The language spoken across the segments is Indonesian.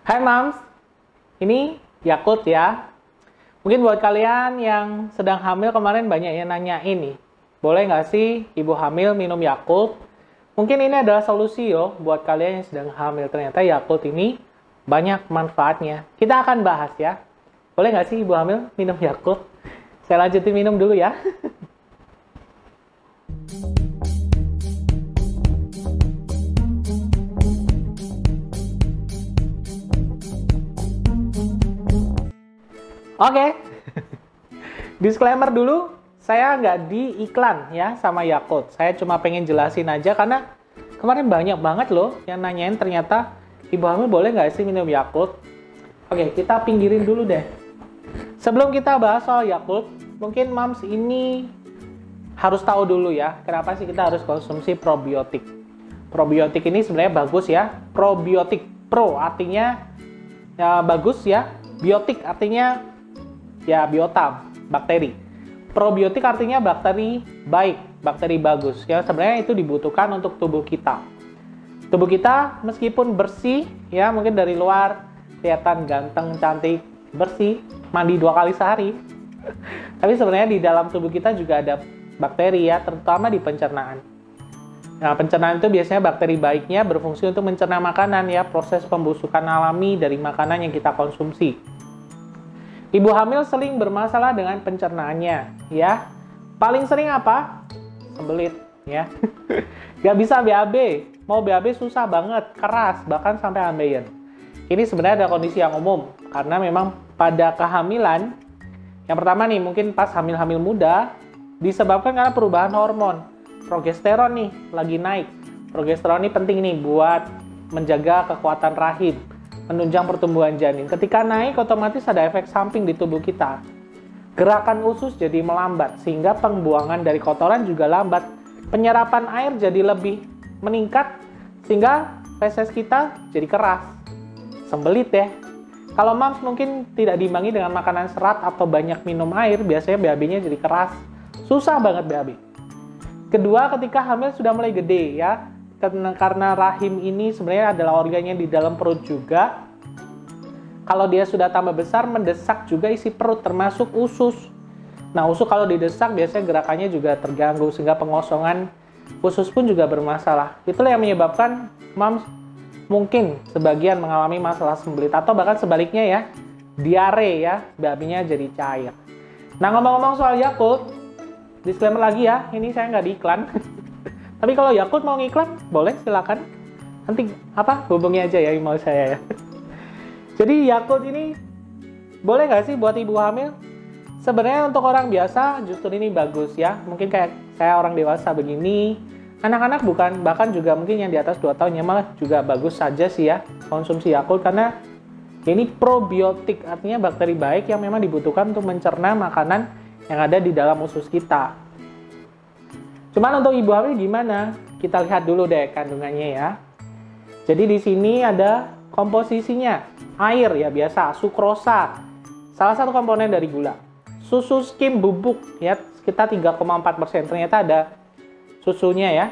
Hai Mams, ini Yakult ya. Mungkin buat kalian yang sedang hamil kemarin banyak yang nanya ini, boleh nggak sih ibu hamil minum Yakult? Mungkin ini adalah solusi yo buat kalian yang sedang hamil. Ternyata Yakult ini banyak manfaatnya. Kita akan bahas ya. Boleh nggak sih ibu hamil minum Yakult? Saya lanjutin minum dulu ya. Oke, disclaimer dulu, saya nggak diiklan ya sama Yakult. Saya cuma pengen jelasin aja karena kemarin banyak banget loh yang nanyain ternyata ibu hamil boleh nggak sih minum Yakult. Oke, kita pinggirin dulu deh. Sebelum kita bahas soal Yakult, mungkin Mams ini harus tahu dulu ya, kenapa sih kita harus konsumsi probiotik. Probiotik ini sebenarnya bagus ya. Probiotik, pro artinya ya bagus ya. Biotik artinya ya biota, bakteri. Probiotik artinya bakteri baik, bakteri bagus. Ya sebenarnya itu dibutuhkan untuk tubuh kita. Tubuh kita meskipun bersih, ya mungkin dari luar kelihatan ganteng, cantik, bersih, mandi 2 kali sehari. Tapi sebenarnya di dalam tubuh kita juga ada bakteri ya, terutama di pencernaan. Nah, pencernaan itu biasanya bakteri baiknya berfungsi untuk mencerna makanan ya, proses pembusukan alami dari makanan yang kita konsumsi. Ibu hamil sering bermasalah dengan pencernaannya, ya. Paling sering apa? Sembelit, ya. Gak bisa BAB, mau BAB susah banget, keras, bahkan sampai ambeien. Ini sebenarnya ada kondisi yang umum, karena memang pada kehamilan, yang pertama nih, mungkin pas hamil-hamil muda, disebabkan karena perubahan hormon. Progesteron nih, lagi naik. Progesteron ini penting nih buat menjaga kekuatan rahim, menunjang pertumbuhan janin. Ketika naik, otomatis ada efek samping di tubuh kita. Gerakan usus jadi melambat, sehingga pembuangan dari kotoran juga lambat. Penyerapan air jadi lebih meningkat, sehingga feses kita jadi keras. Sembelit deh. Kalau Mams mungkin tidak diimbangi dengan makanan serat atau banyak minum air, biasanya BAB-nya jadi keras. Susah banget BAB. Kedua, ketika hamil sudah mulai gede ya. Karena rahim ini sebenarnya adalah organnya di dalam perut juga. Kalau dia sudah tambah besar, mendesak juga isi perut, termasuk usus. Nah, usus kalau didesak biasanya gerakannya juga terganggu, sehingga pengosongan usus pun juga bermasalah. Itulah yang menyebabkan Mams mungkin sebagian mengalami masalah sembelit, atau bahkan sebaliknya ya, diare ya, BAB-nya jadi cair. Nah, ngomong-ngomong soal Yakult, disclaimer lagi ya, ini saya nggak diiklan. Tapi kalau Yakult mau ngiklan, boleh silakan. Nanti hubungi aja ya email saya ya. Jadi Yakult ini boleh nggak sih buat ibu hamil? Sebenarnya untuk orang biasa justru ini bagus ya. Mungkin kayak saya orang dewasa begini, anak-anak bukan, bahkan juga mungkin yang di atas 2 tahun ya malah juga bagus saja sih ya konsumsi Yakult, karena ini probiotik, artinya bakteri baik yang memang dibutuhkan untuk mencerna makanan yang ada di dalam usus kita. Cuman untuk ibu hamil gimana? Kita lihat dulu deh kandungannya ya. Jadi di sini ada komposisinya. Air ya biasa, sukrosa. Salah satu komponen dari gula. Susu skim bubuk ya, sekitar 3,4%. Ternyata ada susunya ya.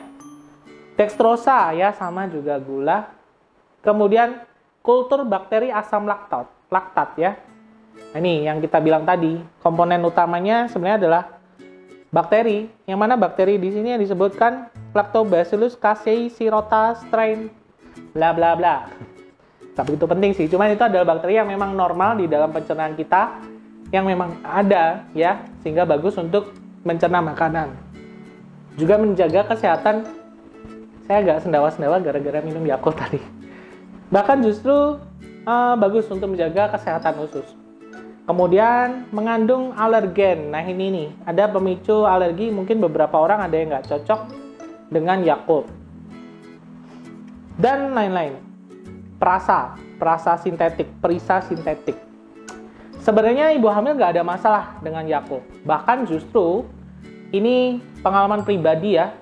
Dextrosa ya, sama juga gula. Kemudian kultur bakteri asam laktat ya. Nah, ini yang kita bilang tadi, komponen utamanya sebenarnya adalah bakteri, yang mana bakteri di sini yang disebutkan Lactobacillus casei shirota strain bla bla bla. Tapi itu penting sih, cuman itu adalah bakteri yang memang normal di dalam pencernaan kita, yang memang ada ya, sehingga bagus untuk mencerna makanan. Juga menjaga kesehatan. Saya agak sendawa-sendawa gara-gara minum Yakult tadi. Bahkan justru bagus untuk menjaga kesehatan usus. Kemudian mengandung alergen. Nah ini nih, ada pemicu alergi, mungkin beberapa orang ada yang nggak cocok dengan Yakult. Dan lain-lain. Perasa sintetik, perisa sintetik. Sebenarnya ibu hamil nggak ada masalah dengan Yakult. Bahkan justru, ini pengalaman pribadi ya,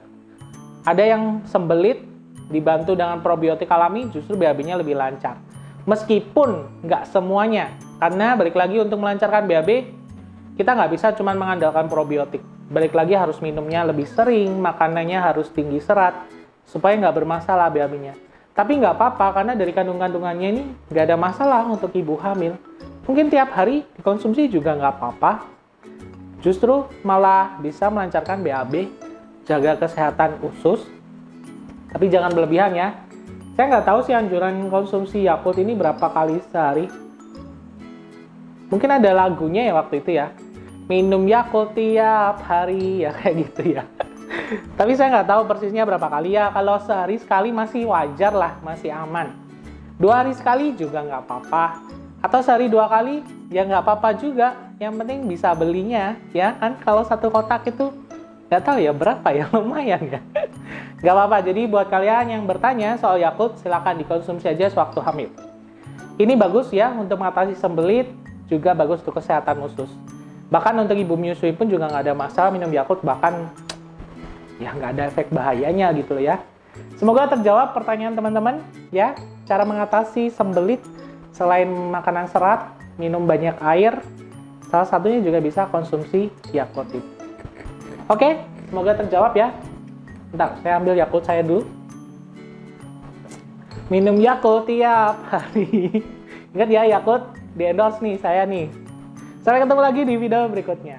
ada yang sembelit, dibantu dengan probiotik alami, justru BAB-nya lebih lancar. Meskipun nggak semuanya, karena balik lagi untuk melancarkan BAB, kita nggak bisa cuma mengandalkan probiotik. Balik lagi harus minumnya lebih sering, makanannya harus tinggi serat, supaya nggak bermasalah BAB-nya. Tapi nggak apa-apa, karena dari kandungannya ini nggak ada masalah untuk ibu hamil. Mungkin tiap hari dikonsumsi juga nggak apa-apa. Justru malah bisa melancarkan BAB, jaga kesehatan usus. Tapi jangan berlebihan ya. Saya nggak tahu sih anjuran konsumsi Yakult ini berapa kali sehari. Mungkin ada lagunya ya waktu itu ya. Minum Yakult tiap hari, ya kayak gitu ya. Tapi saya nggak tahu persisnya berapa kali ya. Kalau sehari sekali masih wajar lah, masih aman. 2 hari sekali juga nggak apa-apa. Atau sehari 2 kali, ya nggak apa-apa juga. Yang penting bisa belinya, ya kan? Kalau 1 kotak itu, nggak tahu ya berapa ya, lumayan ya. Nggak apa-apa, jadi buat kalian yang bertanya soal Yakult, silakan dikonsumsi aja sewaktu hamil. Ini bagus ya untuk mengatasi sembelit, juga bagus untuk kesehatan usus. Bahkan untuk ibu menyusui pun juga nggak ada masalah minum Yakult, bahkan ya nggak ada efek bahayanya gitu loh ya. Semoga terjawab pertanyaan teman-teman ya. Cara mengatasi sembelit selain makanan serat, minum banyak air, salah satunya juga bisa konsumsi Yakult. Oke, semoga terjawab ya. Bentar, saya ambil Yakult saya dulu. Minum Yakult tiap hari. Ingat ya, Yakult di endorse nih saya nih. Sampai ketemu lagi di video berikutnya.